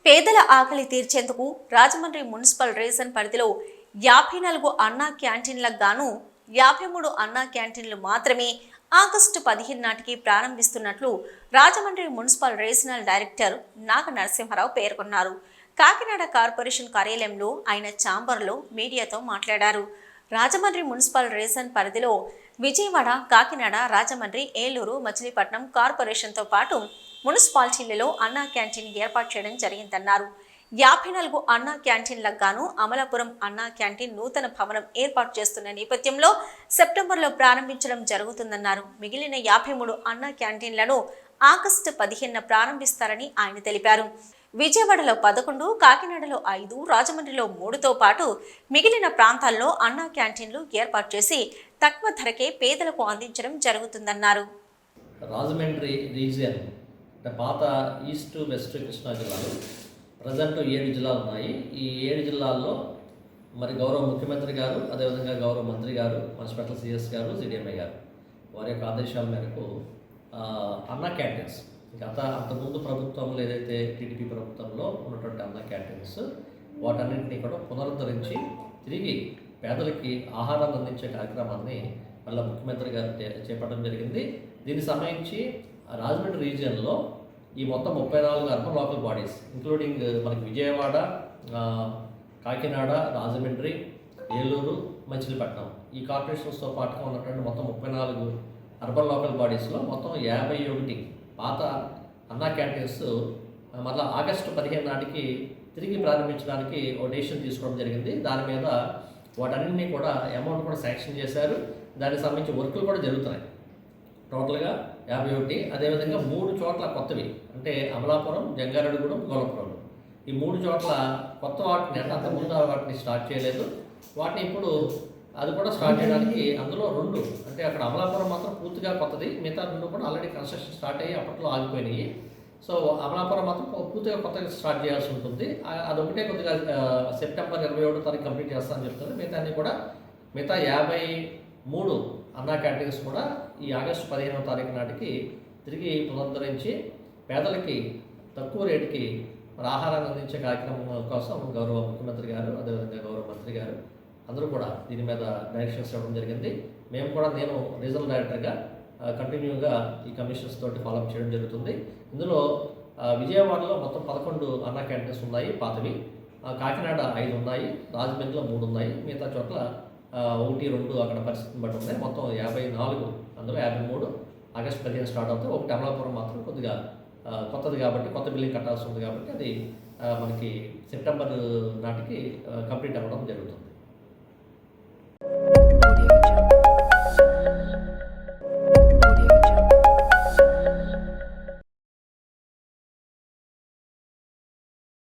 పేదల ఆకలి తీర్చేందుకు రాజమండ్రి మున్సిపల్ రేషన్ పరిధిలో 54 అన్నా క్యాంటీన్లకు గాను 53 అన్నా క్యాంటీన్లు మాత్రమే ఆగస్టు 15 నాటికి ప్రారంభిస్తున్నట్లు రాజమండ్రి మున్సిపల్ రీజనల్ డైరెక్టర్ నాగ నరసింహారావు పేర్కొన్నారు. కాకినాడ కార్పొరేషన్ కార్యాలయంలో ఆయన ఛాంబర్లో మీడియాతో మాట్లాడారు. రాజమండ్రి మున్సిపల్ రేషన్ పరిధిలో విజయవాడ, కాకినాడ, రాజమండ్రి, ఏలూరు, మచిలీపట్నం కార్పొరేషన్తో పాటు మున్సిపాలిటీలలో అన్నా క్యాంటీన్ ఏర్పాటు చేయడం జరిగిందన్నారు. 54 అన్నా క్యాంటీన్లకు గాను అమలాపురం అన్నా క్యాంటీన్ నూతన భవనం ఏర్పాటు చేస్తున్న నేపథ్యంలో సెప్టెంబర్లో ప్రారంభించడం జరుగుతుందన్నారు. మిగిలిన 53 అన్నా క్యాంటీన్లను ఆగస్టు 15న ప్రారంభిస్తారని ఆయన తెలిపారు. విజయవాడలో 11, కాకినాడలో 5, రాజమండ్రిలో 3తో పాటు మిగిలిన ప్రాంతాల్లో అన్నా క్యాంటీన్లు ఏర్పాటు చేసి తక్కువ ధరకే పేదలకు అందించడం జరుగుతుందన్నారు. రాజమండ్రి రీజియన్ అంటే పాత ఈస్ట్ వెస్ట్ కృష్ణా జిల్లాలు ప్రజెంట్ 7 జిల్లాలు ఉన్నాయి. ఈ 7 జిల్లాల్లో మరి గౌరవ ముఖ్యమంత్రి గారు, అదేవిధంగా గౌరవ మంత్రి గారు, మన స్పెషల్ సిఎస్ గారు, సిడిఎంఐ గారు వారి యొక్క ఆదేశాల మేరకు అన్నా క్యాంటీన్స్ అంతకుముందు ప్రభుత్వంలో ఏదైతే టీడీపీ ప్రభుత్వంలో ఉన్నటువంటి అన్నా క్యాంటీన్స్ వాటన్నింటినీ కూడా పునరుద్ధరించి తిరిగి పేదలకి ఆహారాన్ని అందించే కార్యక్రమాన్ని మళ్ళీ ముఖ్యమంత్రి గారు చేపట్టడం జరిగింది. దీనికి సంబంధించి రాజమండ్రి రీజియన్లో ఈ మొత్తం 34 అర్బన్ లోకల్ బాడీస్ ఇంక్లూడింగ్ మనకి విజయవాడ, కాకినాడ, రాజమండ్రి, ఏలూరు, మచిలీపట్నం ఈ కార్పొరేషన్స్తో పాటుగా ఉన్నటువంటి మొత్తం 34 అర్బన్ లోకల్ బాడీస్లో మొత్తం 51 పాత అన్నా క్యాంటీన్స్ మళ్ళీ ఆగస్టు 15 నాటికి తిరిగి ప్రారంభించడానికి ఒక డెసిషన్ తీసుకోవడం జరిగింది. దాని మీద వాటన్నింటినీ కూడా అమౌంట్ కూడా శాంక్షన్ చేశారు. దానికి సంబంధించి వర్కులు కూడా జరుగుతున్నాయి. టోటల్గా 51. అదేవిధంగా 3 చోట్ల కొత్తవి అంటే అమలాపురం, జంగారెడ్డిగూడెం, గోలపురం ఈ 3 చోట్ల కొత్త వాటిని అంటే అంతకుముందు వాటిని స్టార్ట్ చేయలేదు. వాటిని ఇప్పుడు అది కూడా స్టార్ట్ చేయడానికి అందులో 2 అంటే అక్కడ అమలాపురం మాత్రం పూర్తిగా కొత్తది, మిగతా 2 కూడా ఆల్రెడీ కన్స్ట్రక్షన్ స్టార్ట్ అయ్యి అప్పట్లో ఆగిపోయినాయి. సో అమలాపురం మాత్రం పూర్తిగా కొత్తగా స్టార్ట్ చేయాల్సి ఉంటుంది. అదొకటే కొద్దిగా సెప్టెంబర్ 27వ తారీఖు కంప్లీట్ చేస్తామని చెప్తున్నారు. మిగతా 53 అన్నా క్యాంటీన్స్ కూడా ఈ ఆగస్టు 15వ తారీఖు నాటికి తిరిగి పునరుద్ధరించి పేదలకి తక్కువ రేటుకి ఆహారాన్ని అందించే కార్యక్రమం కోసం గౌరవ ముఖ్యమంత్రి గారు, అదేవిధంగా గౌరవ మంత్రి గారు అందరూ కూడా దీని మీద డైరెక్షన్స్ ఇవ్వడం జరిగింది. మేము కూడా నేను రీజనల్ డైరెక్టర్గా కంటిన్యూగా ఈ కమిషన్స్ తోటి ఫాలోఅప్ చేయడం జరుగుతుంది. ఇందులో విజయవాడలో మొత్తం 11 అన్నా క్యాంటీన్స్ ఉన్నాయి పాతవి, కాకినాడ 5 ఉన్నాయి, రాజమండ్రిలో 3 ఉన్నాయి, మిగతా చోట్ల 1, 2 అక్కడ పరిస్థితిని బట్టి ఉన్నాయి. మొత్తం 54, అందులో 53 ఆగస్టు 15 స్టార్ట్ అవుతాయి. ఒకటి అమలాపురం మాత్రం కొద్దిగా కొత్తది కాబట్టి కొత్త బిల్డింగ్ కట్టాల్సి ఉంది కాబట్టి అది మనకి సెప్టెంబర్ నాటికి కంప్లీట్ అవ్వడం జరుగుతుంది.